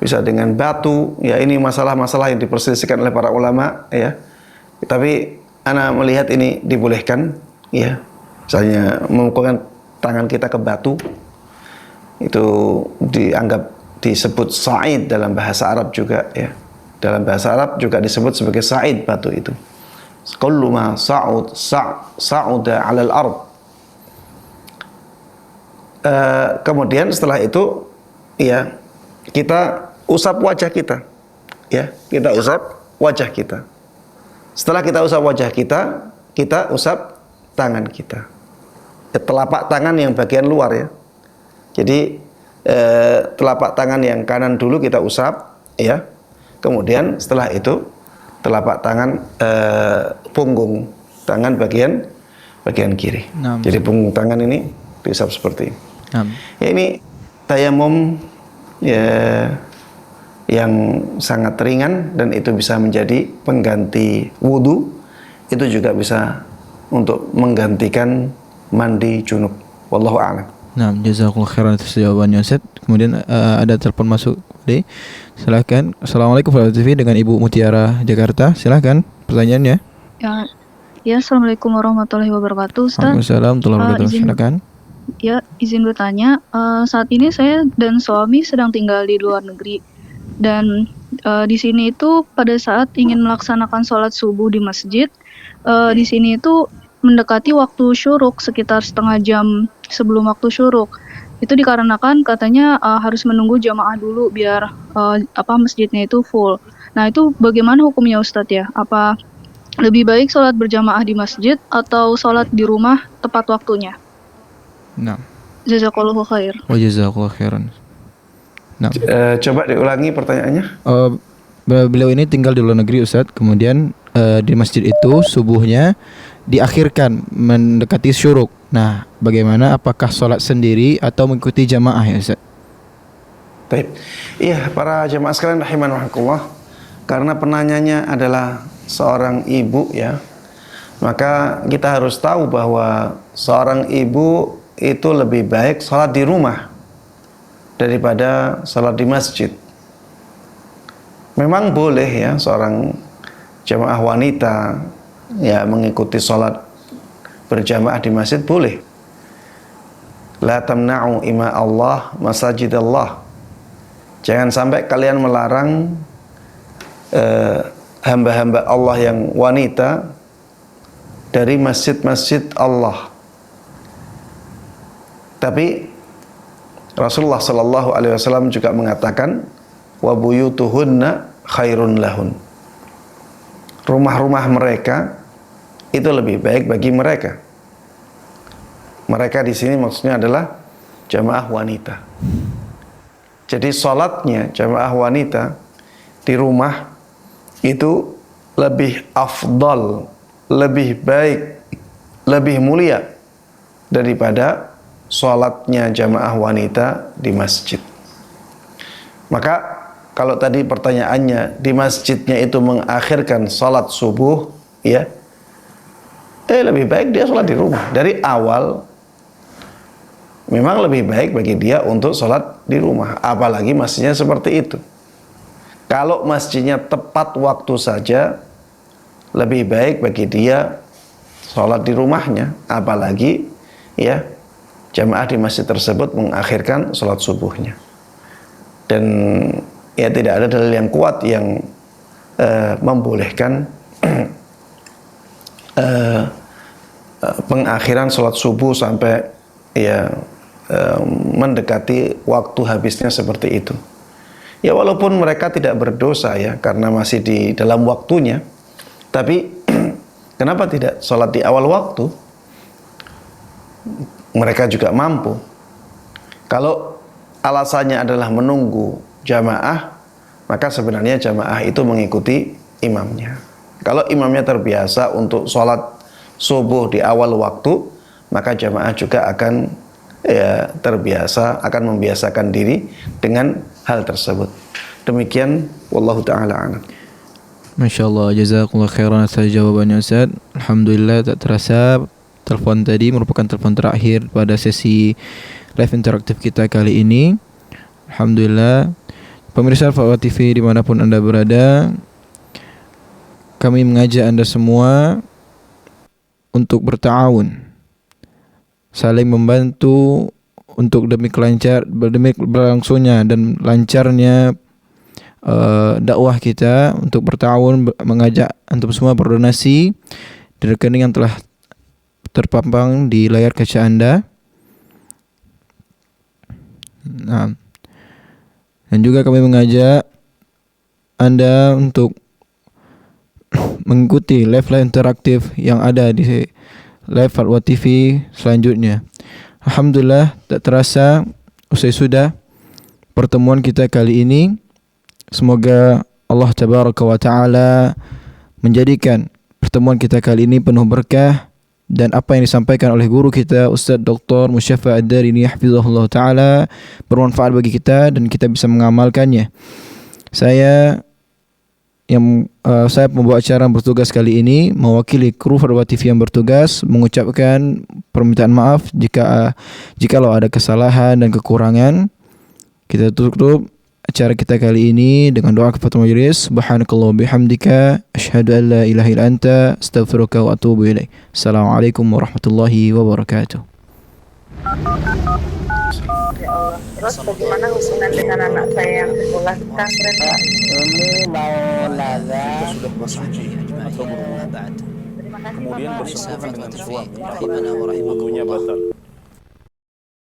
bisa dengan batu, ya. Ini masalah-masalah yang diperselisihkan oleh para ulama, ya. Tapi ana melihat ini dibolehkan, ya. Misalnya memukulkan tangan kita ke batu, itu disebut sa'id dalam bahasa Arab juga, ya. Dalam bahasa Arab juga disebut sebagai sa'id batu itu. Kullu ma sa'uda 'alal ard. Kemudian setelah itu, ya, kita usap wajah kita. ya, kita usap wajah kita. Setelah kita usap wajah kita, kita usap tangan kita. Telapak tangan yang bagian luar ya. Jadi telapak tangan yang kanan dulu kita usap ya. Kemudian setelah itu telapak tangan punggung tangan bagian kiri. Jadi punggung tangan ini diusap seperti ini. Ya, ini tayamum ya yang sangat ringan dan itu bisa menjadi pengganti wudu. Itu juga bisa untuk menggantikan mandi junub. Wallahu a'lam. Nah, jazakallahu khairan atas jawabannya Ustaz. Kemudian ada telepon masuk. Silakan. Assalamualaikum warahmatullahi wabarakatuh, dengan Ibu Mutiara Jakarta. Silakan pertanyaannya. Ya, Assalamualaikum warahmatullahi wabarakatuh, Ustaz. Waalaikumsalam warahmatullahi wabarakatuh. Silakan. Ya, izin bertanya, saat ini saya dan suami sedang tinggal di luar negeri. Dan di sini itu pada saat ingin melaksanakan sholat subuh di masjid, di sini itu mendekati waktu syuruk sekitar setengah jam sebelum waktu syuruk. Itu dikarenakan katanya harus menunggu jamaah dulu biar masjidnya itu full. Nah, itu bagaimana hukumnya Ustadz ya? Apa lebih baik sholat berjamaah di masjid atau sholat di rumah tepat waktunya? Nah. Jazakallahu khair. Wa jazakallahu khairan. Nah. Coba diulangi pertanyaannya. Beliau ini tinggal di luar negeri Ustadz. Kemudian di masjid itu subuhnya diakhirkan mendekati syuruk. Nah, bagaimana? Apakah sholat sendiri atau mengikuti jamaah ya Ustadz? Baik. Iya, para jamaah sekalian rahimanallah, karena penanyanya adalah seorang ibu ya, maka kita harus tahu bahwa seorang ibu itu lebih baik sholat di rumah daripada sholat di masjid. Memang boleh ya seorang jamaah wanita ya mengikuti sholat berjamaah di masjid, boleh. La tamna'u ima Allah masajid Allah. Jangan sampai kalian melarang hamba-hamba Allah yang wanita dari masjid-masjid Allah. Tapi Rasulullah sallallahu alaihi wasallam juga mengatakan wa buyutuhunna khairun lahun. Rumah-rumah mereka itu lebih baik bagi mereka. Mereka di sini maksudnya adalah jamaah wanita. Jadi salatnya jamaah wanita di rumah itu lebih afdal, lebih baik, lebih mulia daripada sholatnya jamaah wanita di masjid. Maka kalau tadi pertanyaannya di masjidnya itu mengakhirkan sholat subuh, ya, lebih baik dia sholat di rumah. Dari awal memang lebih baik bagi dia untuk sholat di rumah, apalagi masjidnya seperti itu. Kalau masjidnya tepat waktu saja, lebih baik bagi dia sholat di rumahnya, apalagi ya jamaah di masjid tersebut mengakhirkan sholat subuhnya. Dan ya tidak ada dalil yang kuat yang membolehkan pengakhiran sholat subuh sampai ya mendekati waktu habisnya seperti itu. Ya walaupun mereka tidak berdosa ya karena masih di dalam waktunya, tapi kenapa tidak sholat di awal waktu? Mereka juga mampu. Kalau alasannya adalah menunggu jamaah, maka sebenarnya jamaah itu mengikuti imamnya. Kalau imamnya terbiasa untuk sholat subuh di awal waktu, maka jamaah juga akan ya terbiasa, akan membiasakan diri dengan hal tersebut. Demikian wallahu taala a'lam. Masya Allah, jazakumullah khairan atas jawabannya Ustaz. Alhamdulillah, tak terasa telepon tadi merupakan telepon terakhir pada sesi live interaktif kita kali ini. Alhamdulillah, pemirsa Al-Fatwa TV dimanapun Anda berada, kami mengajak Anda semua untuk berta'awun, saling membantu untuk demi berlangsungnya dan lancarnya dakwah kita, untuk berta'awun, mengajak antum semua berdonasi di rekening yang telah terpampang di layar kaca Anda. Nah, dan juga kami mengajak Anda untuk mengikuti live interaktif yang ada di live Fatwa TV selanjutnya. Alhamdulillah, tak terasa usai sudah pertemuan kita kali ini. Semoga Allah Tabaraka wa Ta'ala menjadikan pertemuan kita kali ini penuh berkah, dan apa yang disampaikan oleh guru kita Ustaz Dr. Musyafa Ad-Darini hafizahullah ta'ala bermanfaat bagi kita dan kita bisa mengamalkannya. Saya pembawa acara yang bertugas kali ini mewakili kru Fatwa TV yang bertugas mengucapkan permintaan maaf jikalau ada kesalahan dan kekurangan. Kita tutup acara kita kali ini dengan doa kepada majelis. Subhanakallah bihamdika asyhadu an la ilaha illa anta astaghfiruka wa atubu ilaik. Assalamualaikum warahmatullahi wabarakatuh. Ya Allah. Terus bagaimana hubungan dengan anak saya yang sekolah di pesantren, Pak? Kita sudah bersuci atau berwudu, Terima kasih, kemudian Bapak. bersentuhan dengan suami, wudunya batal.